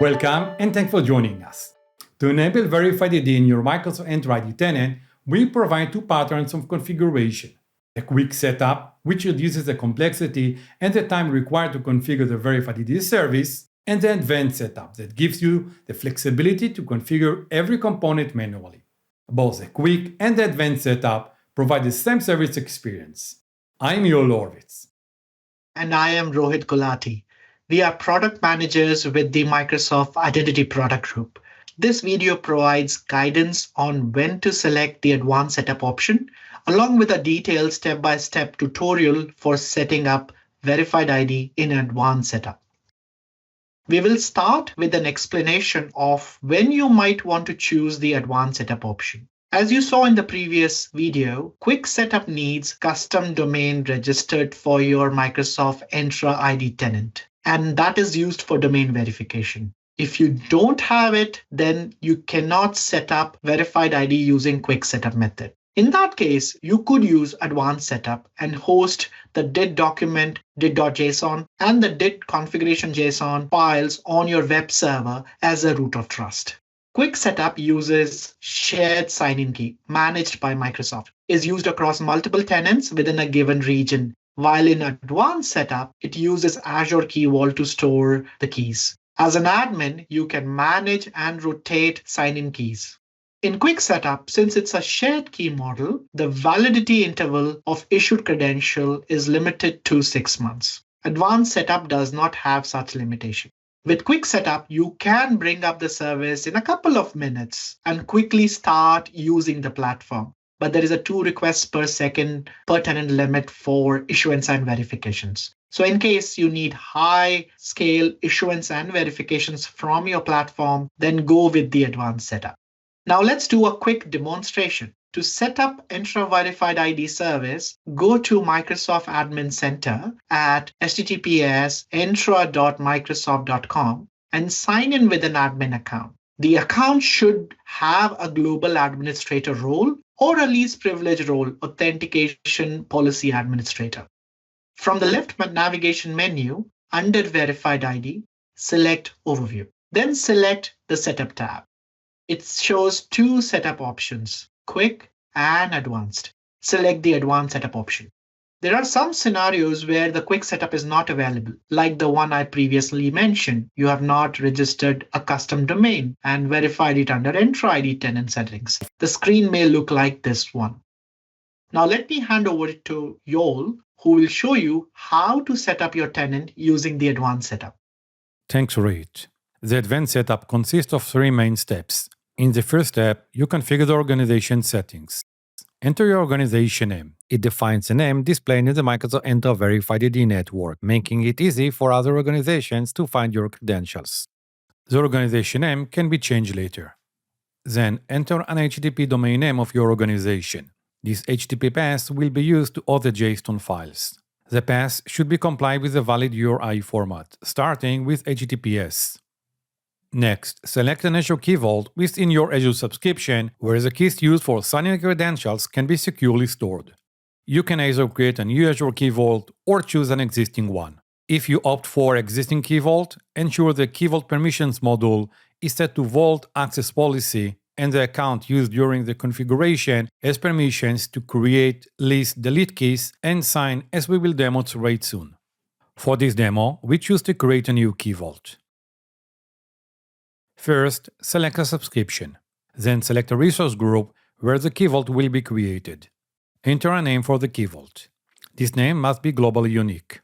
Welcome and thanks for joining us. To enable Verified ID in your Microsoft Entra ID tenant, we provide two patterns of configuration. A quick setup, which reduces the complexity and the time required to configure the Verified ID service, and the advanced setup that gives you the flexibility to configure every component manually. Both the quick and the advanced setup provide the same service experience. I'm Yoel Horowitz. And I am Rohit Gulati. We are product managers with the Microsoft Identity Product Group. This video provides guidance on when to select the advanced setup option, along with a detailed step-by-step tutorial for setting up Verified ID in advanced setup. We will start with an explanation of when you might want to choose the advanced setup option. As you saw in the previous video, quick setup needs custom domain registered for your Microsoft Entra ID tenant, and that is used for domain verification. If you don't have it, then you cannot set up Verified ID using quick setup method. In that case, you could use advanced setup and host the did document, did.json, and the did configuration.json files on your web server as a root of trust. Quick setup uses shared sign-in key managed by Microsoft, is used across multiple tenants within a given region, while in advanced setup, it uses Azure Key Vault to store the keys. As an admin, you can manage and rotate sign-in keys. In quick setup, since it's a shared key model, the validity interval of issued credential is limited to 6 months. Advanced setup does not have such limitation. With quick setup, you can bring up the service in a couple of minutes and quickly start using the platform. But there is a 2 requests per second per tenant limit for issuance and verifications. So in case you need high scale issuance and verifications from your platform, then go with the advanced setup. Now let's do a quick demonstration. To set up Entra Verified ID service, go to Microsoft Admin Center at https://entra.microsoft.com and sign in with an admin account. The account should have a global administrator role or a least privilege role, authentication policy administrator. From the left navigation menu, under Verified ID, select Overview. Then select the Setup tab. It shows 2 setup options, Quick and Advanced. Select the Advanced Setup option. There are some scenarios where the quick setup is not available, like the one I previously mentioned. You have not registered a custom domain and verified it under Entra ID tenant settings. The screen may look like this one. Now let me hand over it to Yoel, who will show you how to set up your tenant using the advanced setup. Thanks, Rohit. The advanced setup consists of 3 main steps. In the first step, you configure the organization settings. Enter your organization name. It defines a name displayed in the Microsoft Entra Verified ID network, making it easy for other organizations to find your credentials. The organization name can be changed later. Then enter an HTTP domain name of your organization. This HTTP path will be used to auth the JSON files. The path should be compliant with the valid URI format, starting with HTTPS. Next, select an Azure Key Vault within your Azure subscription, where the keys used for signing credentials can be securely stored. You can either create a new Azure Key Vault or choose an existing one. If you opt for existing Key Vault, ensure the Key Vault Permissions module is set to Vault Access Policy and the account used during the configuration has permissions to create, list, delete keys and sign, as we will demonstrate soon. For this demo, we choose to create a new Key Vault. First, select a subscription. Then select a resource group where the Key Vault will be created. Enter a name for the Key Vault. This name must be globally unique.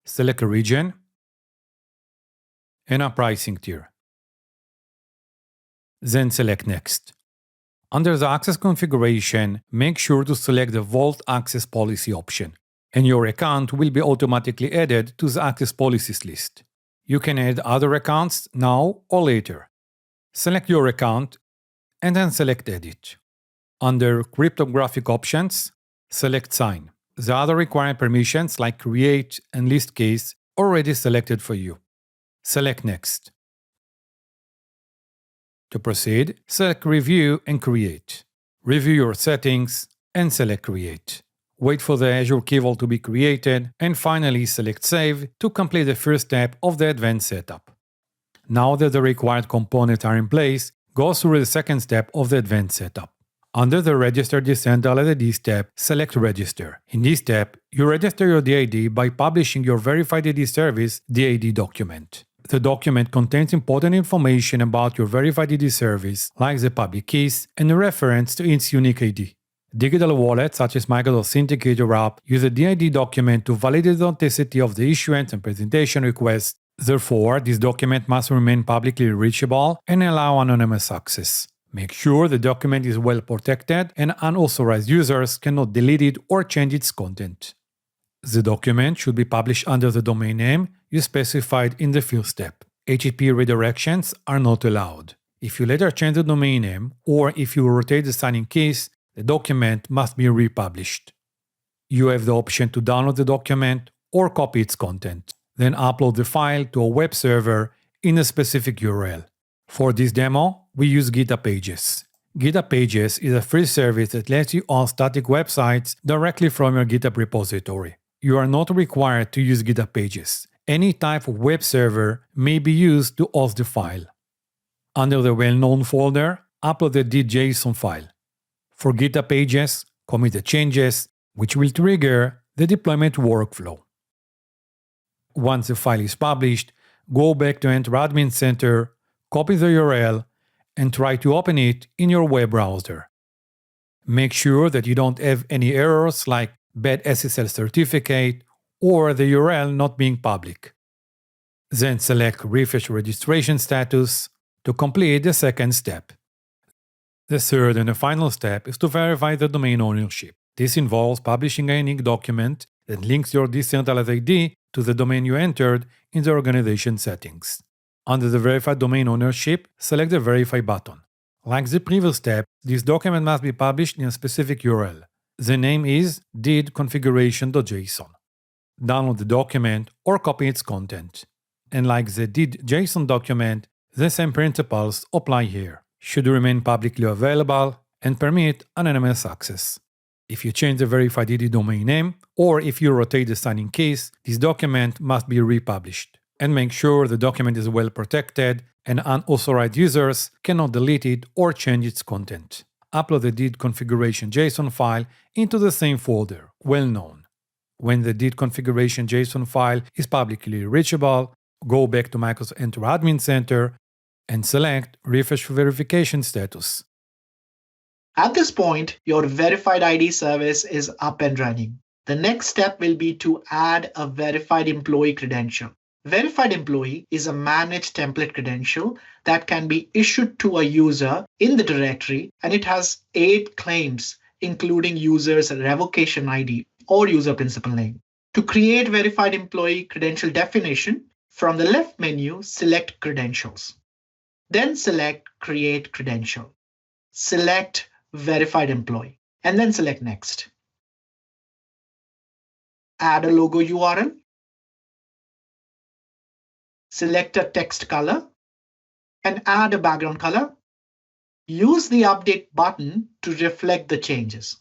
Select a region and a pricing tier. Then select Next. Under the Access configuration, make sure to select the Vault Access Policy option, and your account will be automatically added to the Access Policies list. You can add other accounts now or later. Select your account and then select Edit. Under Cryptographic Options, select Sign. The other required permissions like Create and List keys already selected for you. Select Next. To proceed, select Review and Create. Review your settings and select Create. Wait for the Azure Key Vault to be created, and finally select Save to complete the first step of the advanced setup. Now that the required components are in place, go through the second step of the advanced setup. Under the Register Decentralized ID step, select Register. In this step, you register your DID by publishing your Verified ID service DID document. The document contains important information about your Verified ID service, like the public keys and a reference to its unique ID. Digital wallets such as Microsoft Authenticator app use a DID document to validate the authenticity of the issuance and presentation request. Therefore, this document must remain publicly reachable and allow anonymous access. Make sure the document is well protected and unauthorized users cannot delete it or change its content. The document should be published under the domain name you specified in the first step. HTTP redirections are not allowed. If you later change the domain name or if you rotate the signing keys, the document must be republished. You have the option to download the document or copy its content. Then upload the file to a web server in a specific URL. For this demo, we use GitHub Pages. GitHub Pages is a free service that lets you host static websites directly from your GitHub repository. You are not required to use GitHub Pages. Any type of web server may be used to host the file. Under the well-known folder, upload the .json file. For GitHub Pages, commit the changes, which will trigger the deployment workflow. Once the file is published, go back to Entra Admin Center, copy the URL, and try to open it in your web browser. Make sure that you don't have any errors like bad SSL certificate or the URL not being public. Then select Refresh Registration Status to complete the second step. The third and the final step is to verify the domain ownership. This involves publishing a unique document that links your decentralized ID to the domain you entered in the organization settings. Under the Verify Domain Ownership, select the Verify button. Like the previous step, this document must be published in a specific URL. The name is did.configuration.json. Download the document or copy its content. And like the did.json document, the same principles apply here. Should remain publicly available and permit anonymous access. If you change the Verified ID domain name or if you rotate the signing keys, this document must be republished. And make sure the document is well protected and unauthorized users cannot delete it or change its content. Upload the did configuration JSON file into the same folder, well known. When the did configuration JSON file is publicly reachable, go back to Microsoft Entra Admin Center and select Refresh Verification Status. At this point, your Verified ID service is up and running. The next step will be to add a verified employee credential. Verified employee is a managed template credential that can be issued to a user in the directory, and it has 8 claims, including user's revocation ID or user principal name. To create verified employee credential definition, from the left menu, select Credentials. Then select Create Credential. Select Verified Employee, and then select Next. Add a logo URL. Select a text color and add a background color. Use the Update button to reflect the changes.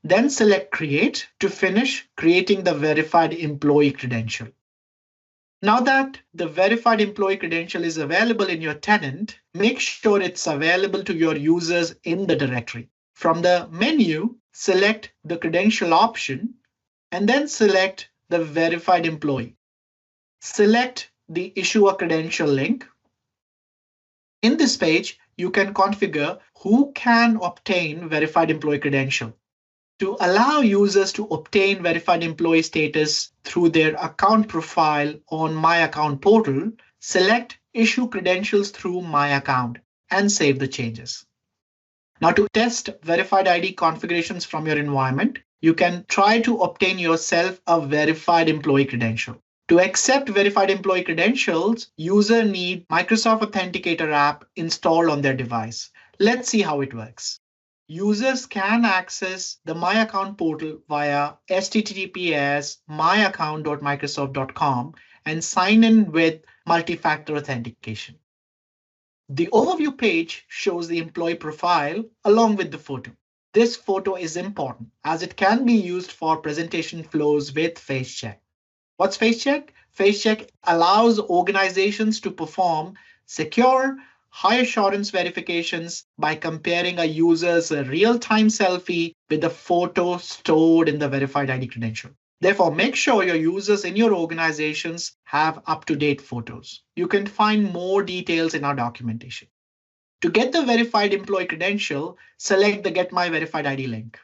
Then select Create to finish creating the verified employee credential. Now that the verified employee credential is available in your tenant, make sure it's available to your users in the directory. From the menu, select the credential option and then select the verified employee. Select the Issue a Credential link. In this page, you can configure who can obtain verified employee credential. To allow users to obtain verified employee status through their account profile on My Account portal, select Issue Credentials through My Account and save the changes. Now to test verified ID configurations from your environment, you can try to obtain yourself a verified employee credential. To accept verified employee credentials, users need Microsoft Authenticator app installed on their device. Let's see how it works. Users can access the My Account portal via https://myaccount.microsoft.com and sign in with multi-factor authentication. The overview page shows the employee profile along with the photo. This photo is important as it can be used for presentation flows with face check. What's face check? FaceCheck allows organizations to perform secure, high assurance verifications by comparing a user's real-time selfie with the photo stored in the verified ID credential. Therefore, make sure your users in your organizations have up-to-date photos. You can find more details in our documentation. To get the verified employee credential, select the Get My Verified ID link.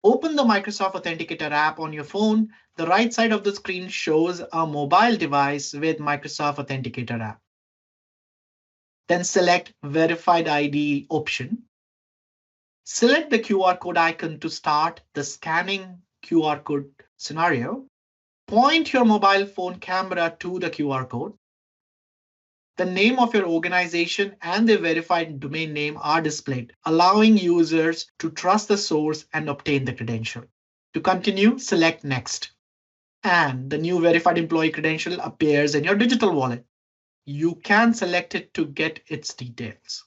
Open the Microsoft Authenticator app on your phone. The right side of the screen shows a mobile device with Microsoft Authenticator app. Then select Verified ID option. Select the QR code icon to start the scanning QR code scenario. Point your mobile phone camera to the QR code. The name of your organization and the verified domain name are displayed, allowing users to trust the source and obtain the credential. To continue, select Next. And the new verified employee credential appears in your digital wallet. You can select it to get its details.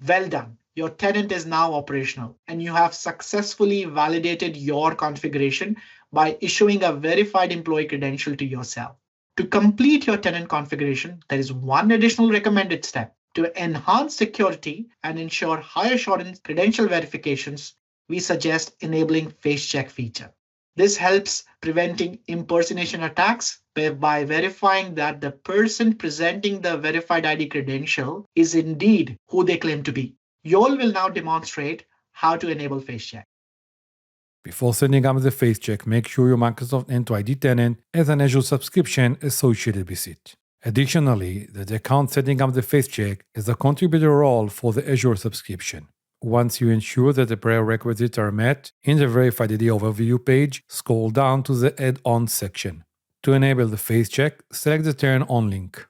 Well done. Your tenant is now operational, and you have successfully validated your configuration by issuing a verified employee credential to yourself. To complete your tenant configuration, there is one additional recommended step. To enhance security and ensure high assurance credential verifications, we suggest enabling FaceCheck feature. This helps preventing impersonation attacks by verifying that the person presenting the verified ID credential is indeed who they claim to be. Yoel will now demonstrate how to enable FaceCheck. Before setting up the FaceCheck, make sure your Microsoft Entra ID tenant has an Azure subscription associated with it. Additionally, the account setting up the FaceCheck has a contributor role for the Azure subscription. Once you ensure that the prerequisites are met, in the Verified ID overview page, scroll down to the Add-ons section. To enable the FaceCheck, select the Turn On link.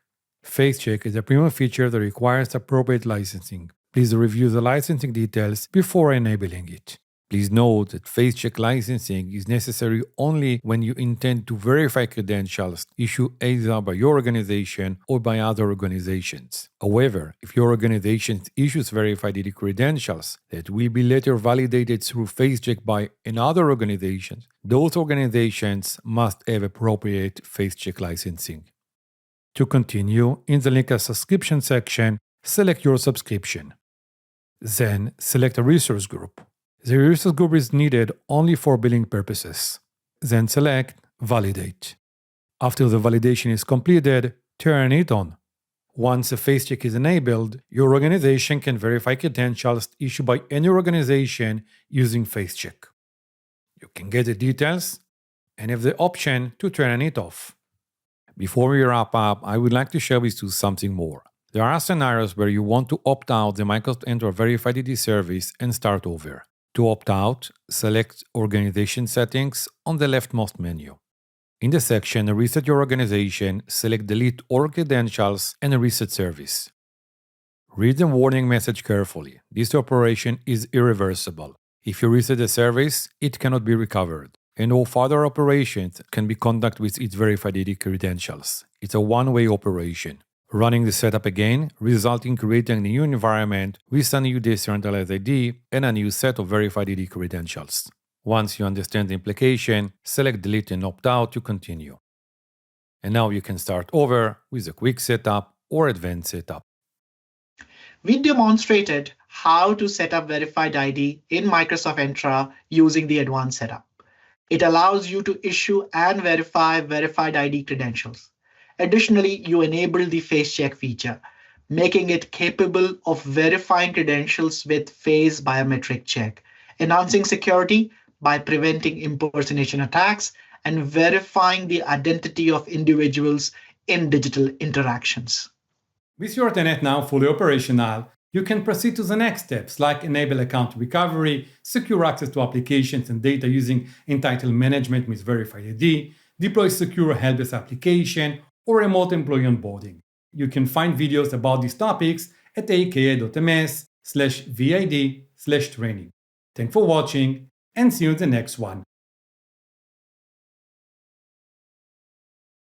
FaceCheck is a premium feature that requires appropriate licensing. Please review the licensing details before enabling it. Please note that FaceCheck licensing is necessary only when you intend to verify credentials issued either by your organization or by other organizations. However, if your organization issues verified ID credentials that will be later validated through FaceCheck by another organization, those organizations must have appropriate FaceCheck licensing. To continue, in the link subscription section, select your subscription. Then select a resource group. The resource group is needed only for billing purposes. Then select Validate. After the validation is completed, turn it on. Once a FaceCheck is enabled, your organization can verify credentials issued by any organization using FaceCheck. You can get the details and have the option to turn it off. Before we wrap up, I would like to share with you something more. There are scenarios where you want to opt out the Microsoft Entra Verified ID service and start over. To opt out, select Organization Settings on the leftmost menu. In the section Reset Your Organization, select Delete All Credentials and Reset Service. Read the warning message carefully. This operation is irreversible. If you reset the service, it cannot be recovered, and all further operations can be conducted with its verified ID credentials. It's a one-way operation. Running the setup again results in creating a new environment with a new decentralized ID and a new set of verified ID credentials. Once you understand the implication, select Delete and Opt Out to continue. And now you can start over with a quick setup or advanced setup. We demonstrated how to set up verified ID in Microsoft Entra using the advanced setup. It allows you to issue and verify verified ID credentials. Additionally, you enable the FaceCheck feature, making it capable of verifying credentials with face biometric check, enhancing security by preventing impersonation attacks, and verifying the identity of individuals in digital interactions. With your tenant now fully operational, you can proceed to the next steps like enable account recovery, secure access to applications and data using entitlement management with verified ID, deploy secure helpdesk application, or remote employee onboarding. You can find videos about these topics at aka.ms/vid/training. Thanks for watching and see you in the next one.